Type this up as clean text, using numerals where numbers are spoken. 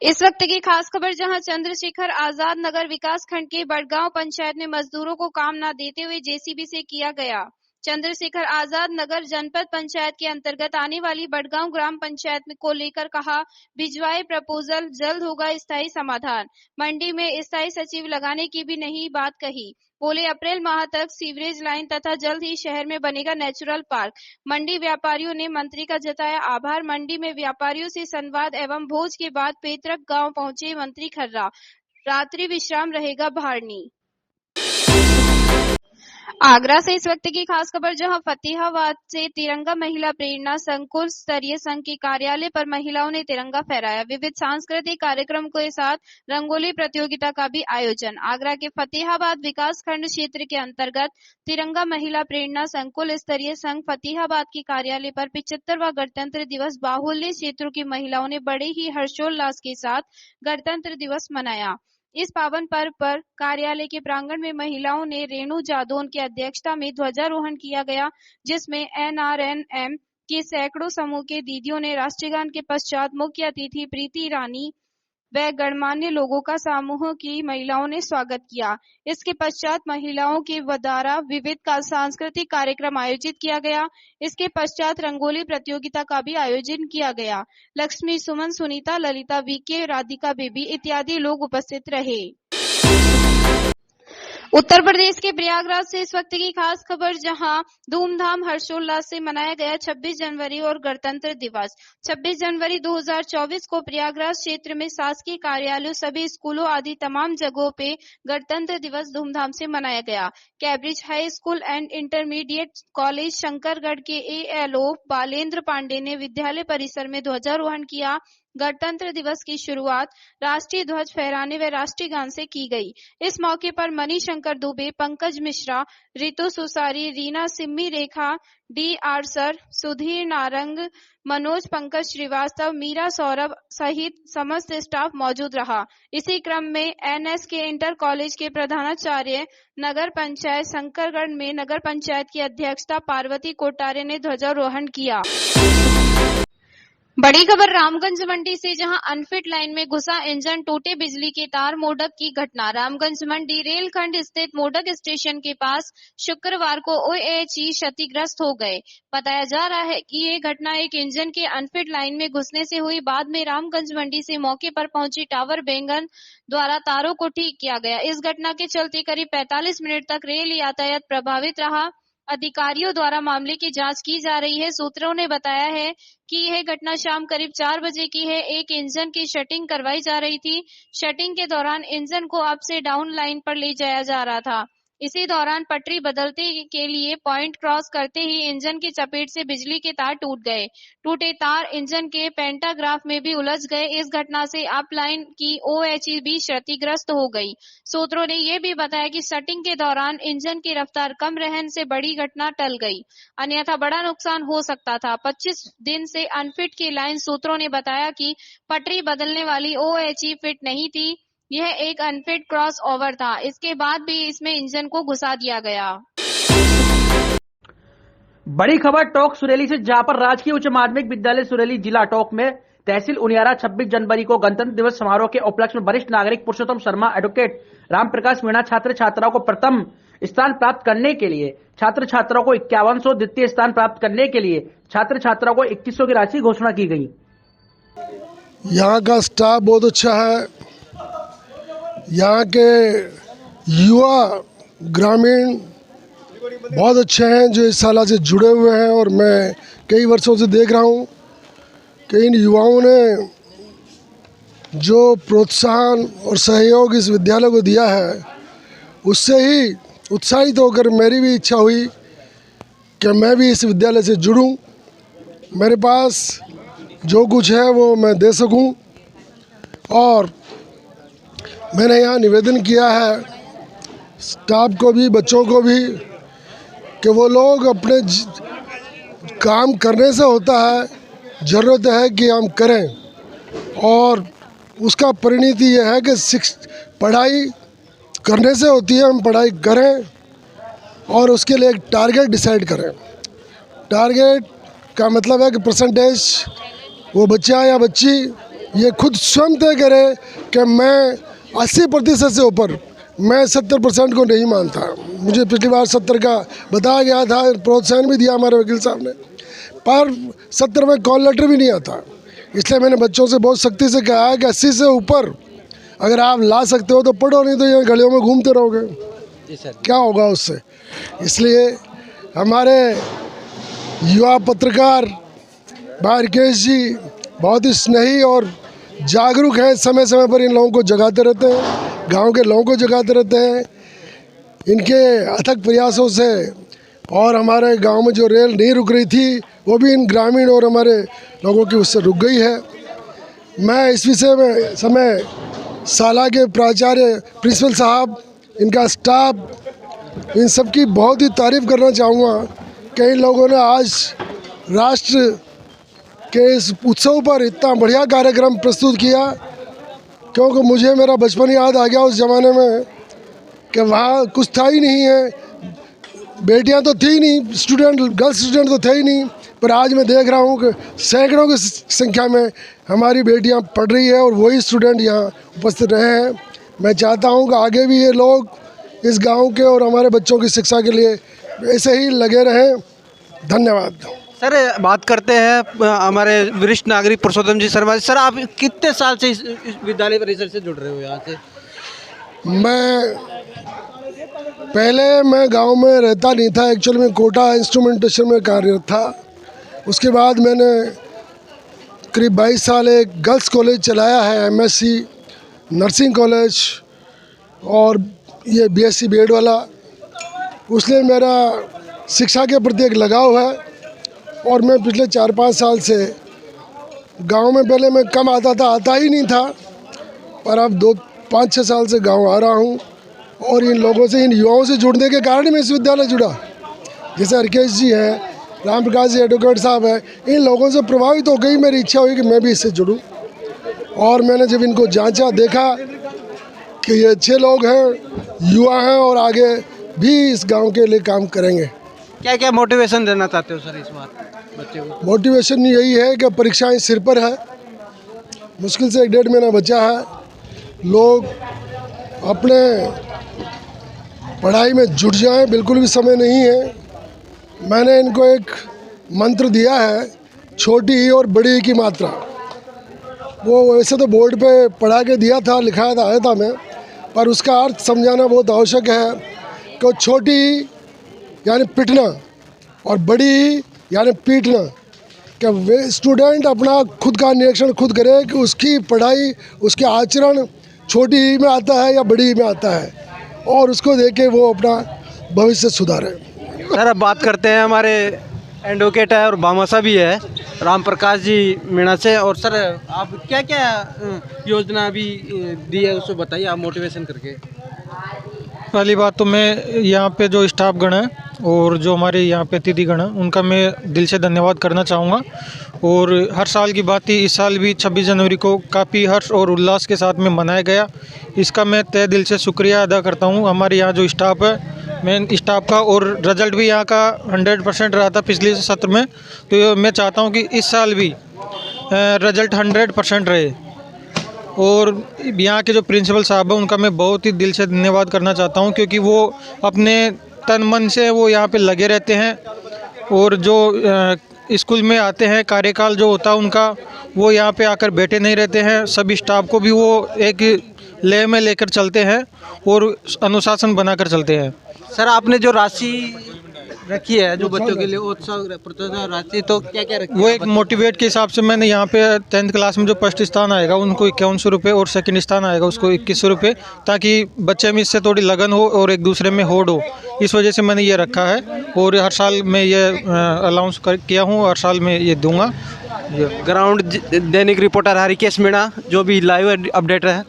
इस वक्त की खास खबर, जहां चंद्रशेखर आजाद नगर विकास खंड के बड़गांव पंचायत में मजदूरों को काम न देते हुए जेसीबी से किया गया। चंद्रशेखर आजाद नगर जनपद पंचायत के अंतर्गत आने वाली बड़गांव ग्राम पंचायत को लेकर कहा, भिजवाए प्रपोजल, जल्द होगा स्थायी समाधान। मंडी में स्थायी सचिव लगाने की भी नहीं बात कही। बोले, अप्रैल माह तक सीवरेज लाइन तथा जल्द ही शहर में बनेगा नेचुरल पार्क। मंडी व्यापारियों ने मंत्री का जताया आभार। मंडी में व्यापारियों से संवाद एवं भोज के बाद पेतरक गांव पहुंचे मंत्री खर्रा। रात्रि विश्राम रहेगा भारनी। आगरा से इस वक्त की खास खबर, जहां फतेहाबाद से तिरंगा महिला प्रेरणा संकुल स्तरीय संघ के कार्यालय पर महिलाओं ने तिरंगा फहराया। विविध सांस्कृतिक कार्यक्रम के साथ रंगोली प्रतियोगिता का भी आयोजन। आगरा के फतेहाबाद विकास खंड क्षेत्र के अंतर्गत तिरंगा महिला प्रेरणा संकुल स्तरीय संघ फतेहाबाद के कार्यालय पर 75वां गणतंत्र दिवस बाहुल्य क्षेत्रों की महिलाओं ने बड़े ही हर्षोल्लास के साथ गणतंत्र दिवस मनाया। इस पावन पर्व पर कार्यालय के प्रांगण में महिलाओं ने रेणु जादौन की अध्यक्षता में ध्वजारोहण किया गया, जिसमें एनआरएनएम के सैकड़ों समूह के दीदियों ने राष्ट्रगान के पश्चात मुख्य अतिथि प्रीति ईरानी व गणमान्य लोगों का समूह की महिलाओं ने स्वागत किया। इसके पश्चात महिलाओं के द्वारा विविध सांस्कृतिक कार्यक्रम आयोजित किया गया। इसके पश्चात रंगोली प्रतियोगिता का भी आयोजन किया गया। लक्ष्मी, सुमन, सुनीता, ललिता, वीके, राधिका बेबी इत्यादि लोग उपस्थित रहे। उत्तर प्रदेश के प्रयागराज से इस वक्त की खास खबर, जहां धूमधाम हर्षोल्लास से मनाया गया 26 जनवरी और गणतंत्र दिवस। 26 जनवरी 2024 को प्रयागराज क्षेत्र में शासकीय कार्यालयों, सभी स्कूलों आदि तमाम जगहों पे गणतंत्र दिवस धूमधाम से मनाया गया। Cambridge high school and intermediate college Shankargarh के एएलओ बालेंद्र पांडे ने विद्यालय परिसर में ध्वजारोहण किया। गणतंत्र दिवस की शुरुआत राष्ट्रीय ध्वज फहराने व राष्ट्रीय गान से की गई। इस मौके पर मणिशंकर दुबे, पंकज मिश्रा, रितु सुसारी, रीना सिम्मी, रेखा डी आरसर, सुधीर नारंग, मनोज पंकज श्रीवास्तव, मीरा सौरभ सहित समस्त स्टाफ मौजूद रहा। इसी क्रम में एनएसके इंटर कॉलेज के प्रधानाचार्य नगर पंचायत शंकरगढ़ में नगर पंचायत की अध्यक्षता पार्वती कोटारे ने ध्वजारोहण किया। बड़ी खबर रामगंज मंडी से, जहां अनफिट लाइन में घुसा इंजन, टूटे बिजली के तार, मोडक की घटना। रामगंज मंडी रेलखंड स्थित मोडक स्टेशन के पास शुक्रवार को ओएचई क्षतिग्रस्त हो गए। बताया जा रहा है कि ये घटना एक इंजन के अनफिट लाइन में घुसने से हुई। बाद में रामगंज मंडी से मौके पर पहुंची टावर बैंगन द्वारा तारों को ठीक किया गया। इस घटना के चलते करीब 45 मिनट तक रेल यातायात प्रभावित रहा। अधिकारियों द्वारा मामले की जांच की जा रही है। सूत्रों ने बताया है कि यह घटना शाम करीब 4 बजे की है। एक इंजन की शटिंग करवाई जा रही थी। शटिंग के दौरान इंजन को अप से डाउन लाइन पर ले जाया जा रहा था। इसी दौरान पटरी बदलते के लिए पॉइंट क्रॉस करते ही इंजन की चपेट से बिजली के तार टूट गए। टूटे तार इंजन के पेंटाग्राफ में भी उलझ गए। इस घटना से अप लाइन की ओएचई भी क्षतिग्रस्त हो गई। सूत्रों ने यह भी बताया कि शटिंग के दौरान इंजन की रफ्तार कम रहने से बड़ी घटना टल गई, अन्यथा बड़ा नुकसान हो सकता था। 25 दिन से अनफिट की लाइन। सूत्रों ने बताया कि पटरी बदलने वाली ओएचई फिट नहीं थी। यह एक अनफिट क्रॉस ओवर था। इसके बाद भी इसमें इंजन को घुसा दिया गया। बड़ी खबर टोंक सुरेली से, जहां पर राजकीय उच्च माध्यमिक विद्यालय सुरेली जिला टोंक में तहसील उनियारा 26 जनवरी को गणतंत्र दिवस समारोह के उपलक्ष्य में वरिष्ठ नागरिक पुरुषोत्तम शर्मा, एडवोकेट रामप्रकाश मीणा छात्र छात्राओं को प्रथम स्थान प्राप्त करने के लिए, छात्र छात्राओं को 5100, द्वितीय स्थान प्राप्त करने के लिए छात्र छात्राओं को 2100 की राशि घोषणा की गई। यहाँ का स्टाफ बहुत अच्छा है। यहाँ के युवा ग्रामीण बहुत अच्छे हैं जो इस साल से जुड़े हुए हैं, और मैं कई वर्षों से देख रहा हूँ कि इन युवाओं ने जो प्रोत्साहन और सहयोग इस विद्यालय को दिया है, उससे ही उत्साहित होकर मेरी भी इच्छा हुई कि मैं भी इस विद्यालय से जुड़ूं, मेरे पास जो कुछ है वो मैं दे सकूं। और मैंने यहाँ निवेदन किया है स्टाफ को भी, बच्चों को भी, कि वो लोग अपने काम करने से होता है, ज़रूरत है कि हम करें, और उसका परिणति ये है कि पढ़ाई करने से होती है। हम पढ़ाई करें और उसके लिए एक टारगेट डिसाइड करें। टारगेट का मतलब है कि परसेंटेज वो बच्चा या बच्ची ये खुद स्वयं तय करे कि मैं 80% से ऊपर, मैं 70% को नहीं मानता। मुझे पिछली बार 70 का बताया गया था, प्रोत्साहन भी दिया हमारे वकील साहब ने, पर 70 में कॉल लेटर भी नहीं आता। इसलिए मैंने बच्चों से बहुत सख्ती से कहा है कि 80 से ऊपर अगर आप ला सकते हो तो पढ़ो, नहीं तो ये गलियों में घूमते रहोगे, क्या होगा उससे। इसलिए हमारे युवा पत्रकार भाई राकेश जी बहुत ही स्नेही और जागरूक हैं, समय समय पर इन लोगों को जगाते रहते हैं, गांव के लोगों को जगाते रहते हैं। इनके अथक प्रयासों से और हमारे गांव में जो रेल नहीं रुक रही थी वो भी इन ग्रामीण और हमारे लोगों की उससे रुक गई है। मैं इस विषय में समय शाला के प्राचार्य, प्रिंसिपल साहब, इनका स्टाफ, इन सब की बहुत ही तारीफ़ करना चाहूँगा कि इन लोगों ने आज राष्ट्र के इस उत्सव पर इतना बढ़िया कार्यक्रम प्रस्तुत किया, क्योंकि मुझे मेरा बचपन याद आ गया उस ज़माने में कि वहाँ कुछ था ही नहीं है, बेटियां तो थी नहीं, गर्ल्स स्टूडेंट तो थे ही नहीं, पर आज मैं देख रहा हूँ कि सैकड़ों की संख्या में हमारी बेटियां पढ़ रही है और वही स्टूडेंट यहाँ उपस्थित रहे हैं। मैं चाहता हूँ कि आगे भी ये लोग इस गांव के और हमारे बच्चों की शिक्षा के लिए ऐसे ही लगे रहें। धन्यवाद। सर, बात करते हैं हमारे वरिष्ठ नागरिक पुरुषोत्तम जी शर्मा जी। सर, आप कितने साल से इस विद्यालय परिसर से जुड़ रहे हो यहाँ से? मैं गांव में रहता नहीं था, एक्चुअली मैं कोटा इंस्ट्रूमेंटेशन में कार्यरत था। उसके बाद मैंने करीब 22 साल एक गर्ल्स कॉलेज चलाया है, एमएससी नर्सिंग कॉलेज और ये बीएससी बीएड वाला। उसलिए मेरा शिक्षा के प्रति एक लगाव है और मैं पिछले 4-5 साल से गांव में, पहले मैं कम आता था, आता ही नहीं था, पर अब 5-6 साल से गांव आ रहा हूं और इन लोगों से, इन युवाओं से जुड़ने के कारण मैं इस विद्यालय जुड़ा। जैसे राकेश जी हैं, राम प्रकाश जी एडवोकेट साहब हैं, इन लोगों से प्रभावित हो गई मेरी इच्छा हुई कि मैं भी इससे जुड़ूं। और मैंने जब इनको जांचा, देखा कि ये अच्छे लोग हैं, युवा हैं और आगे भी इस गांव के लिए काम करेंगे। क्या क्या मोटिवेशन देना चाहते हो सर इस बार बच्चे को? मोटिवेशन यही है कि परीक्षाएं सिर पर है, मुश्किल से 1-1.5 महीना बचा है, लोग अपने पढ़ाई में जुट जाएं, बिल्कुल भी समय नहीं है। मैंने इनको एक मंत्र दिया है, छोटी ही और बड़ी ही की मात्रा। वो वैसे तो बोर्ड पे पढ़ा के दिया था, लिखाया था, आया था मैं, पर उसका अर्थ समझाना बहुत आवश्यक है कि छोटी यानी पिटना और बड़ी यानी पीटना, कि वे स्टूडेंट अपना खुद का निरीक्षण खुद करे कि उसकी पढ़ाई, उसके आचरण छोटी ही में आता है या बड़ी ही में आता है, और उसको देख के वो अपना भविष्य सुधारे। सर, अब बात करते हैं हमारे एडवोकेट है और भामाशाह भी है, राम प्रकाश जी मीणा से। और सर, आप क्या क्या योजना अभी दी है उसको बताइए आप मोटिवेशन करके। पहली बात तो मैं यहाँ पे जो स्टाफ गण है और जो हमारे यहाँ पे अतिथि गण है उनका मैं दिल से धन्यवाद करना चाहूँगा। और हर साल की बात ही इस साल भी 26 जनवरी को काफ़ी हर्ष और उल्लास के साथ में मनाया गया। इसका मैं तहे दिल से शुक्रिया अदा करता हूँ हमारे यहाँ जो स्टाफ है, मैं स्टाफ का। और रिज़ल्ट भी यहाँ का 100% रहा था पिछले सत्र में, तो मैं चाहता हूँ कि इस साल भी रिज़ल्ट 100% रहे। और यहाँ के जो प्रिंसिपल साहब हैं उनका मैं बहुत ही दिल से धन्यवाद करना चाहता हूँ, क्योंकि वो अपने तन मन से वो यहाँ पे लगे रहते हैं। और जो स्कूल में आते हैं, कार्यकाल जो होता है उनका, वो यहाँ पे आकर बैठे नहीं रहते हैं। सभी स्टाफ को भी वो एक लय में लेकर चलते हैं और अनुशासन बनाकर चलते हैं। सर, आपने जो राशि रखी है जो बच्चों के लिए उत्साह राशि, तो क्या क्या रखी है? वो एक मोटिवेट के हिसाब से मैंने यहाँ पे 10th क्लास में जो फर्स्ट स्थान आएगा उनको 5100 रुपये और सेकंड स्थान आएगा उसको 2100 रुपये, ताकि बच्चे में इससे थोड़ी लगन हो और एक दूसरे में होड़ हो, इस वजह से मैंने ये रखा है। और हर साल मैं ये अलाउंस किया हूँ, हर साल मैं ये दूँगा। ग्राउंड दैनिक रिपोर्टर राकेश मीणा जो भी लाइव अपडेट है।